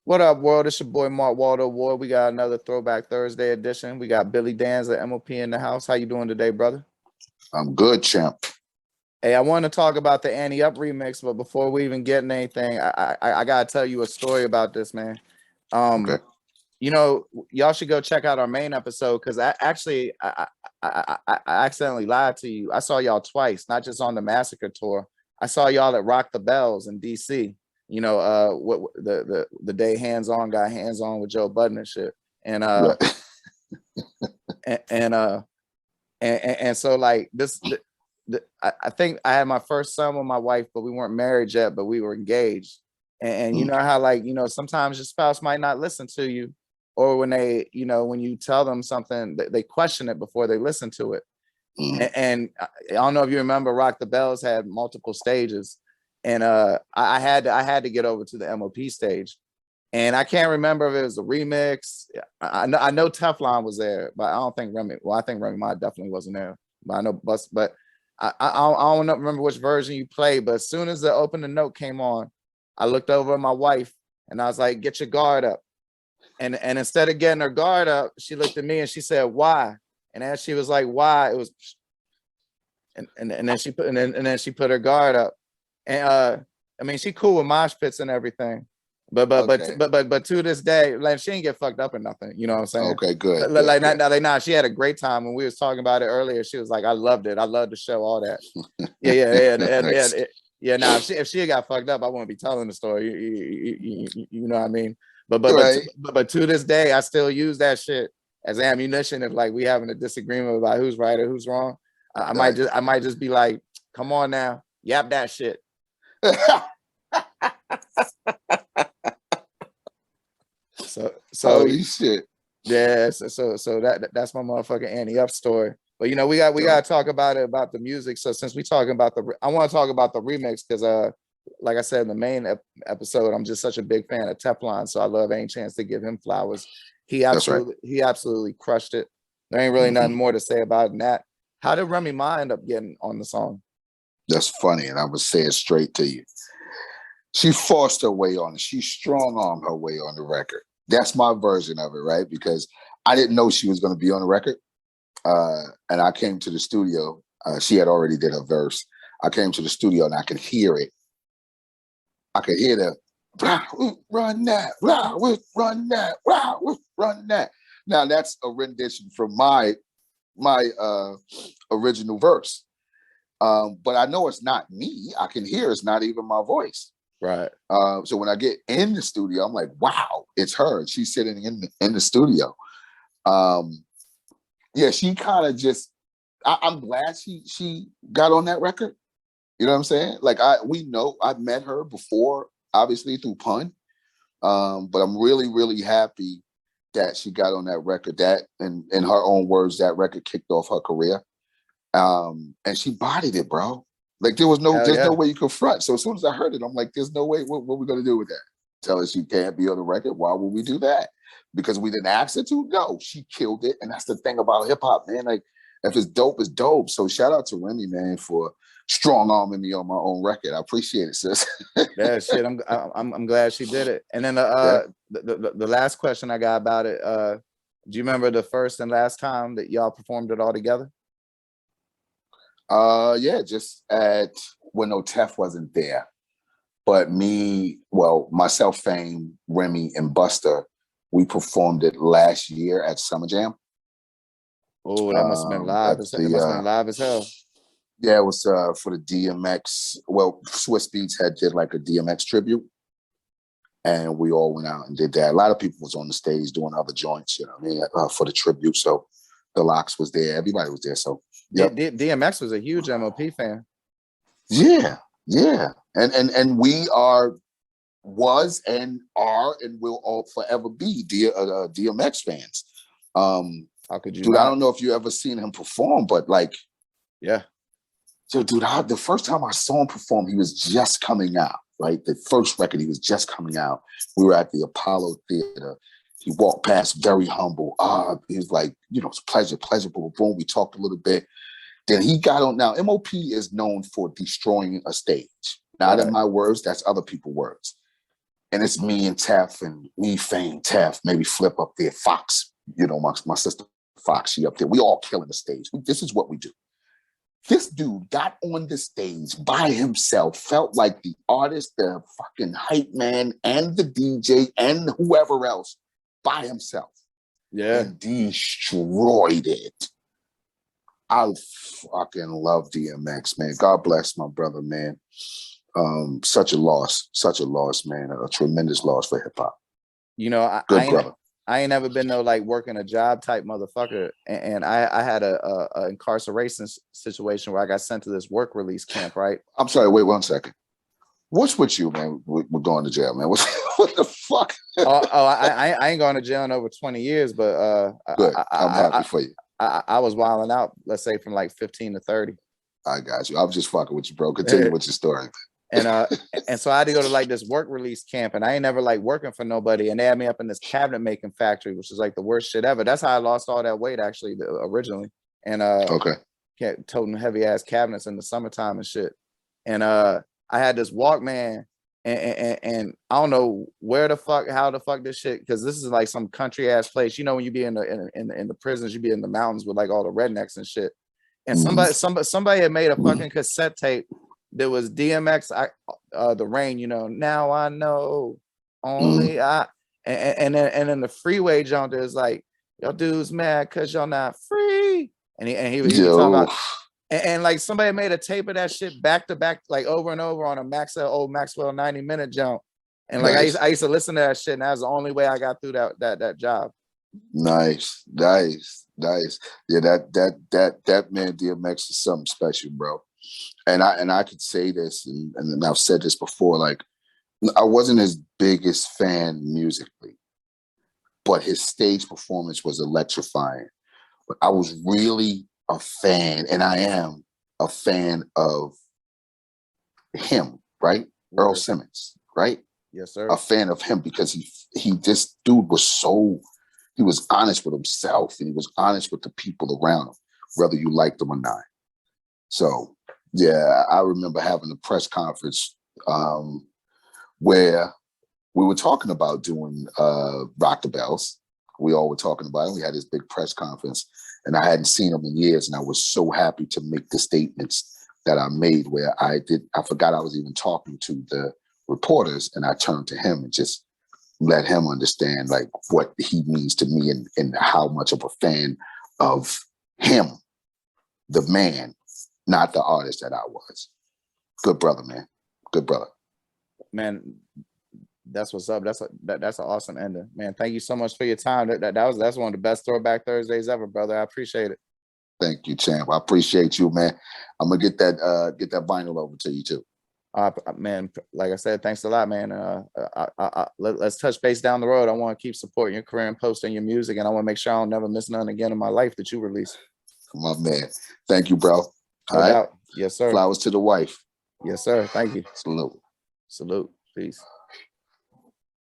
What up, world? It's your boy Mark Waldo Ward. We got another Throwback Thursday edition. We got Billy Danze at M.O.P in the house. How you doing today, brother? I'm good, champ. Hey, I want to talk about the Ante Up remix, but before we even get in anything, I gotta tell you a story about this, man. Okay. You know, y'all should go check out our main episode because I accidentally lied to you. I saw y'all twice, not just on the Massacre tour. I saw y'all at Rock the Bells in DC. You know, what the day Hands On got hands on with Joe Budden and shit, and Right. and so like this. I think I had my first son with my wife, but we weren't married yet, but we were engaged. And you know how, like, you know, sometimes your spouse might not listen to you, or when they, you know, when you tell them something, they question it before they listen to it. And I don't know if you remember, Rock the Bells had multiple stages, and I had to get over to the M.O.P stage, and I can't remember if it was a remix. I know Teflon was there, but I don't think Remy. Well, I think Remy Ma definitely wasn't there, but I know but. I don't remember which version you played, but as soon as the Open the Note came on, I looked over at my wife and I was like, "Get your guard up." And instead of getting her guard up, she looked at me and she said, "Why?" And as she was like, "Why?" It was, and then she put her guard up. And I mean, she cool with mosh pits and everything. But to this day, like, she ain't get fucked up or nothing. You know what I'm saying? Okay, good. Like good. now, she had a great time when we was talking about it earlier. She was like, "I loved it. I loved the show, all that." Yeah. Now, if she got fucked up, I wouldn't be telling the story. You know what I mean? But to this day, I still use that shit as ammunition. If like we having a disagreement about who's right or who's wrong, I might just be like, "Come on now, yap that shit." So holy shit. Yeah, so that's my motherfucking Ante Up story. But you know, we gotta talk about the music. So since we talking about I want to talk about the remix because like I said in the main episode, I'm just such a big fan of Teflon, so I love any chance to give him flowers. He absolutely crushed it. There ain't really nothing more to say about it than that. How did Remy Ma end up getting on the song? That's funny, and I would say it straight to you. She forced her way on it. She strong-armed her way on the record. That's my version of it, right? Because I didn't know she was going to be on the record. And I came to the studio. She had already did her verse. I came to the studio and I could hear it. I could hear the, run that, run that, run that. Now that's a rendition from my original verse. But I know it's not me. I can hear it's not even my voice. Right. So when I get in the studio, I'm like, wow, it's her. She's sitting in the studio. Yeah, she kind of just, I'm glad she got on that record. You know what I'm saying? Like I've met her before, obviously through Pun. But I'm really, really happy that she got on that record. That, in her own words, that record kicked off her career. And she bodied it, bro. Like there's no way you could front. So as soon as I heard it, I'm like, there's no way. What are we gonna do with that? Tell her she can't be on the record. Why would we do that? Because we didn't ask her to? No, she killed it. And that's the thing about hip hop, man. Like if it's dope, it's dope. So shout out to Remy, man, for strong arming me on my own record. I appreciate it, sis. Yeah, shit. I'm glad she did it. And then the last question I got about it. Do you remember the first and last time that y'all performed it all together? Yeah, just when no Tef wasn't there. But myself, Fame, Remy, and Busta, we performed it last year at Summer Jam. Oh, that must have been live. It must have been live as hell. Yeah, it was for the DMX. Well, Swiss Beats did like a DMX tribute, and we all went out and did that. A lot of people was on the stage doing other joints, you know what I mean, for the tribute. So the Locks was there. Everybody was there. So yep. DMX was a huge M.O.P fan. Yeah. And we was and are and will all forever be DMX fans. How could you dude, not? I don't know if you ever seen him perform, but like, yeah. So dude, the first time I saw him perform, he was just coming out, right? The first record, he was just coming out. We were at the Apollo Theater. He walked past very humble. He was like, you know, it's pleasure, boom, boom. We talked a little bit. Then he got on. Now, M.O.P is known for destroying a stage. Not in my words, that's other people's words. And it's me and Tef and me, Fame, Tef, maybe Flip up there, Fox, you know, my sister Fox, she up there. We all killing the stage. This is what we do. This dude got on the stage by himself, felt like the artist, the fucking hype man, and the DJ, and whoever else by himself. Yeah. And destroyed it. I fucking love DMX, man. God bless my brother, man. Such a loss, man. A tremendous loss for hip hop. You know, I ain't never been no like working a job type motherfucker, and I had a incarceration situation where I got sent to this work release camp. Right. I'm sorry. Wait 1 second. What's with you, man? We're going to jail, man. What the fuck? I ain't going to jail in over 20 years, but good. I'm happy for you. I was wilding out, let's say from like 15 to 30. I got you. I was just fucking with you, bro. Continue with your story. And so I had to go to like this work release camp, and I ain't never like working for nobody, and they had me up in this cabinet making factory, which is like the worst shit ever. That's how I lost all that weight actually originally. And okay, toting heavy ass cabinets in the summertime and shit. And I had this Walkman, and I don't know how the fuck this shit, because this is like some country ass place. You know, when you be in the prisons, you be in the mountains with like all the rednecks and shit. And somebody had made a fucking cassette tape. There was DMX, The Rain, you know, now I know only I, and then the freeway jump is like, y'all dudes mad because y'all not free. And he was talking about, and like somebody made a tape of that shit back to back, like over and over on a old Maxwell 90-minute jump. And like I used to listen to that shit, and that was the only way I got through that job. Nice. Yeah, that man DMX is something special, bro. And I could say this, and I've said this before, like, I wasn't his biggest fan musically, but his stage performance was electrifying. But I was really a fan, and I am a fan of him, right? Yes. Earl Simmons, right? Yes, sir. A fan of him because this dude was he was honest with himself, and he was honest with the people around him, whether you liked them or not. So, yeah, I remember having a press conference where we were talking about doing Rock the Bells. We all were talking about it. We had this big press conference, and I hadn't seen him in years, and I was so happy to make the statements that I made where I forgot I was even talking to the reporters, and I turned to him and just let him understand like what he means to me and how much of a fan of him, the man, not the artist that I was. Good brother, man. Good brother. Man, that's what's up. That's an awesome ending, man. Thank you so much for your time. That's one of the best Throwback Thursdays ever, brother. I appreciate it. Thank you, champ. I appreciate you, man. I'm gonna get that vinyl over to you too. Man, like I said, thanks a lot, man. Let's touch base down the road. I want to keep supporting your career and posting your music, and I want to make sure I don't never miss none again in my life that you release. My man. Thank you, bro. No doubt. Yes, sir. Flowers to the wife. Yes, sir. Thank you. Salute. Salute. Peace.